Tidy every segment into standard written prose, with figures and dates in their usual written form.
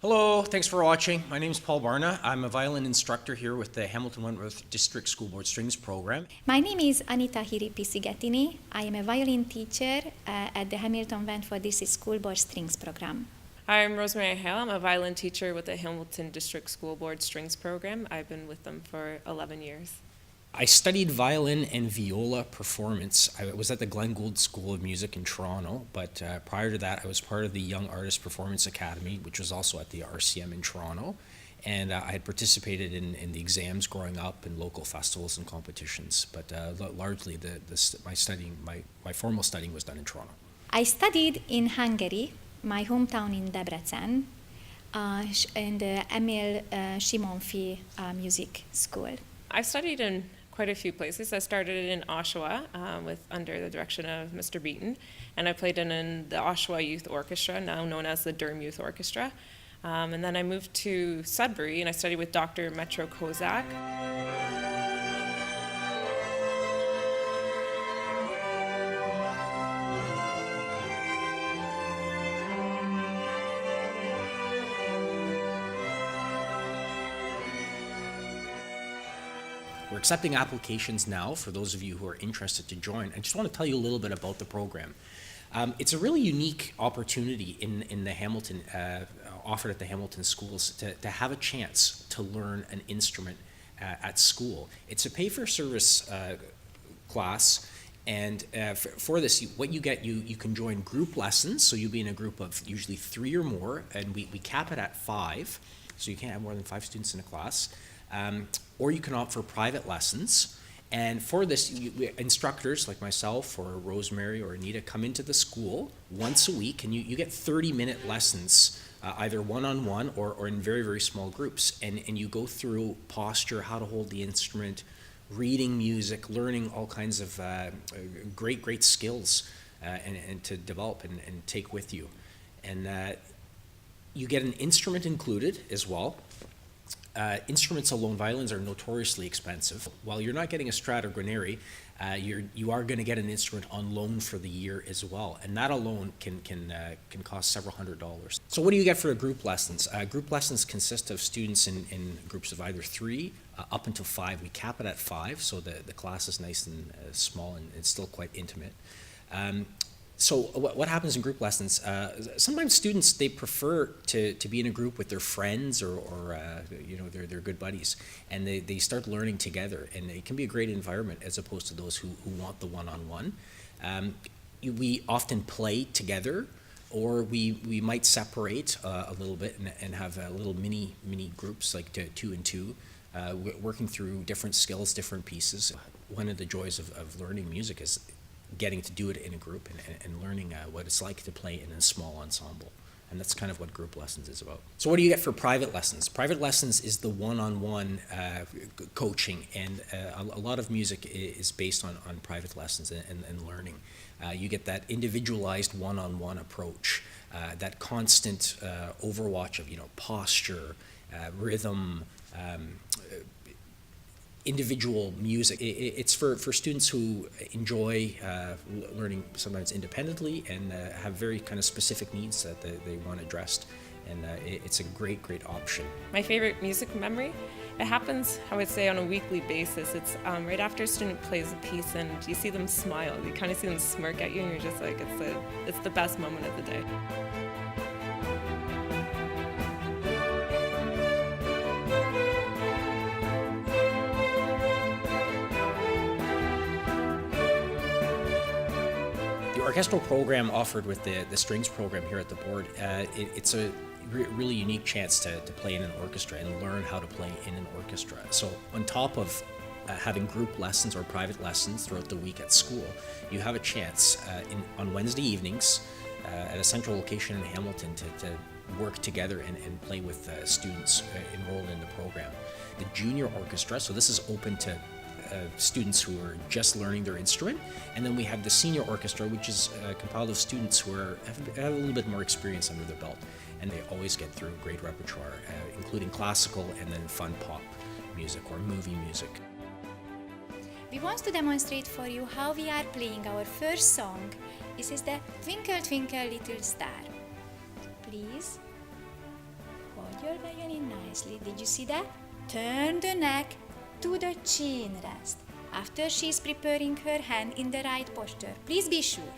Hello, thanks for watching. My name is Paul Barna. I'm a violin instructor here with the Hamilton-Wentworth District School Board Strings program. My name is Anita Hiripisigetini. I am a violin teacher at the Hamilton-Wentworth District School Board Strings program. Hi, I'm Rosemary Hale. I'm a violin teacher with the Hamilton District School Board Strings program. I've been with them for 11 years. I studied violin and viola performance. I was at the Glenn Gould School of Music in Toronto, but prior to that I was part of the Young Artist Performance Academy, which was also at the RCM in Toronto, and I had participated in the exams growing up in local festivals and competitions, but largely my formal studying was done in Toronto. I studied in Hungary, my hometown in Debrecen, in the Emil Simonfi Music School. I've studied in quite a few places. I started in Oshawa under the direction of Mr. Beaton, and I played in the Oshawa Youth Orchestra, now known as the Durham Youth Orchestra. And then I moved to Sudbury, and I studied with Dr. Metro Kozak. We're accepting applications now for those of you who are interested to join. I just want to tell you a little bit about the program. It's a really unique opportunity in the Hamilton, offered at the Hamilton schools, to have a chance to learn an instrument at school. It's a pay-for-service class, and for this, what you get, you can join group lessons, so you'll be in a group of usually 3 or more, and we cap it at 5, so you can't have more than 5 students in a class. Or you can opt for private lessons. And for this, instructors like myself or Rosemary or Anita come into the school once a week, and you get 30-minute lessons, either one-on-one or in very, very small groups. And you go through posture, how to hold the instrument, reading music, learning all kinds of great skills and to develop and take with you. And you get an instrument included as well. Instruments alone, violins are notoriously expensive. While you're not getting a Strat or Guarneri, you are going to get an instrument on loan for the year as well, and that alone can cost several $100s. So what do you get for group lessons? Group lessons consist of students in groups of either 3 up until 5. We cap it at 5, so the class is nice and small, and it's still quite intimate. So what happens in group lessons? Sometimes students, they prefer to be in a group with their friends or their good buddies, and they start learning together, and it can be a great environment as opposed to those who want the one-on-one. We often play together, or we might separate a little bit and have little mini groups, like 2 and 2, working through different skills, different pieces. One of the joys of learning music is getting to do it in a group and learning what it's like to play in a small ensemble. And that's kind of what group lessons is about. So what do you get for private lessons? Private lessons is the one-on-one coaching, and a lot of music is based on private lessons and learning. You get that individualized one-on-one approach, that constant overwatch of posture, rhythm, individual music. It's for students who enjoy learning sometimes independently and have very kind of specific needs that they want addressed, and it's a great option. My favorite music memory, it happens, I would say, on a weekly basis. It's right after a student plays a piece and you see them smile. You kind of see them smirk at you, and you're just like, it's the best moment of the day. Orchestral program offered with the strings program here at the board, it's a really unique chance to play in an orchestra and learn how to play in an orchestra. So on top of having group lessons or private lessons throughout the week at school, you have a chance on Wednesday evenings at a central location in Hamilton to work together and play with students enrolled in the program. The junior orchestra, so this is open to students who are just learning their instrument, and then we have the senior orchestra, which is compiled of students who have a little bit more experience under their belt, and they always get through a great repertoire, including classical and then fun pop music or movie music. We want to demonstrate for you how we are playing our first song. This is the Twinkle Twinkle Little Star. Please violin nicely. Did you see that? Turn the neck to the chin rest. After she's preparing her hand in the right posture, please be sure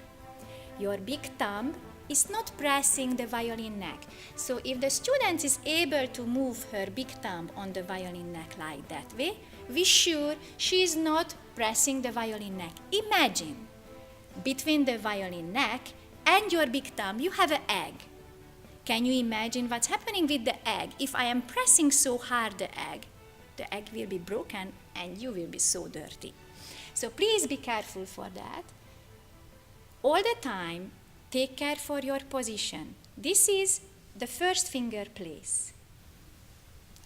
your big thumb is not pressing the violin neck. So if the student is able to move her big thumb on the violin neck like that way, be sure she is not pressing the violin neck. Imagine between the violin neck and your big thumb you have an egg. Can you imagine what's happening with the egg? If I am pressing so hard the egg will be broken and you will be so dirty. So please be careful for that. All the time, take care for your position. This is the first finger place.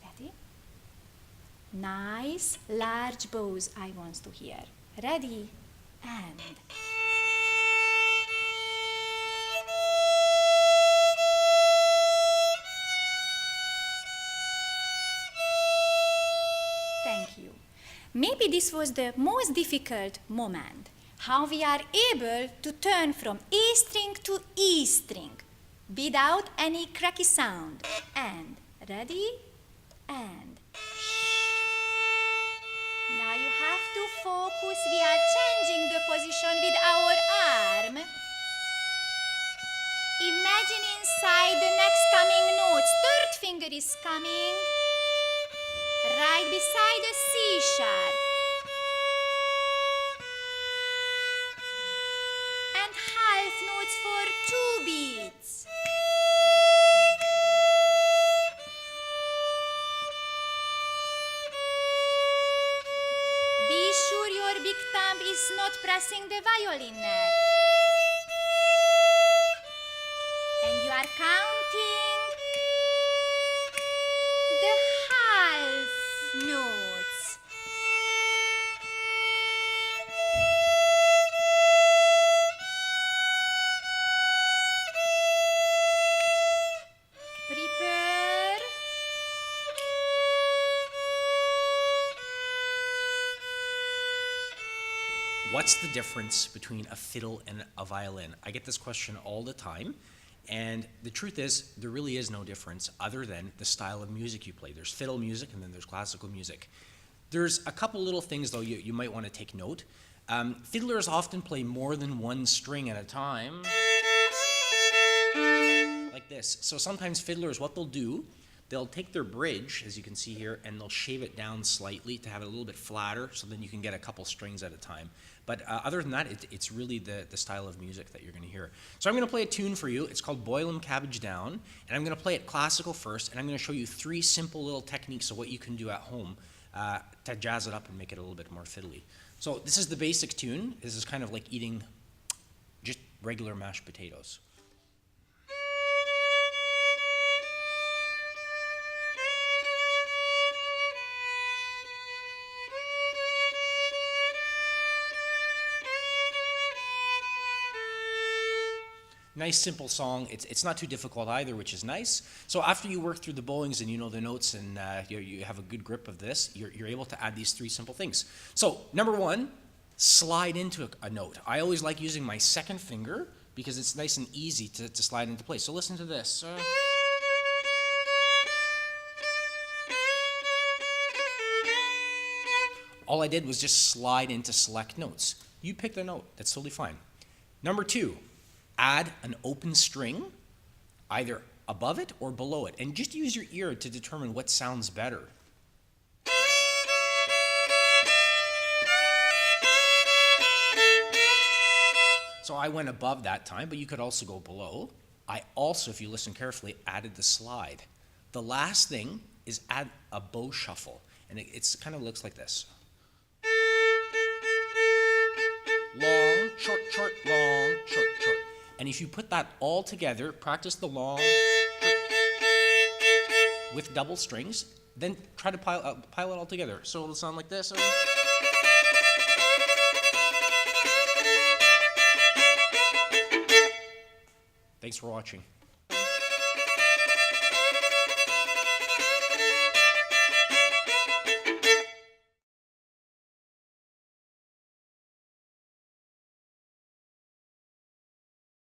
Ready? Nice, large bows I want to hear. Ready? And... Thank you. Maybe this was the most difficult moment. How we are able to turn from A string to E string without any cracky sound. And ready? And now you have to focus. We are changing the position with our arm. Imagine inside the next coming notes. Third finger is coming right beside the C sharp. And half notes for 2 beats. Be sure your big thumb is not pressing the violin neck. And you are counting the half notes. Prepare. What's the difference between a fiddle and a violin? I get this question all the time, and the truth is there really is no difference other than the style of music you play. There's fiddle music and then there's classical music. There's a couple little things though you might want to take note. Fiddlers often play more than one string at a time, like this. So sometimes fiddlers, what they'll do, they'll take their bridge, as you can see here, and they'll shave it down slightly to have it a little bit flatter, so then you can get a couple strings at a time. But other than that, it's really the style of music that you're going to hear. So I'm going to play a tune for you. It's called Boil 'em Cabbage Down, and I'm going to play it classical first, and I'm going to show you 3 simple little techniques of what you can do at home to jazz it up and make it a little bit more fiddly. So this is the basic tune. This is kind of like eating just regular mashed potatoes. Nice simple song. It's not too difficult either, which is nice. So after you work through the bowings and you know the notes and you have a good grip of this, you're able to add these 3 simple things. So number 1, slide into a note. I always like using my second finger because it's nice and easy to slide into place. So listen to this. All I did was just slide into select notes. You pick the note. That's totally fine. Number 2. Add an open string, either above it or below it, and just use your ear to determine what sounds better. So I went above that time, but you could also go below. I also, if you listen carefully, added the slide. The last thing is add a bow shuffle, and it kind of looks like this. Long, short, short, long, short, short. And if you put that all together, practice the long with double strings, then try to pile it all together. So it'll sound like this. Thanks for watching.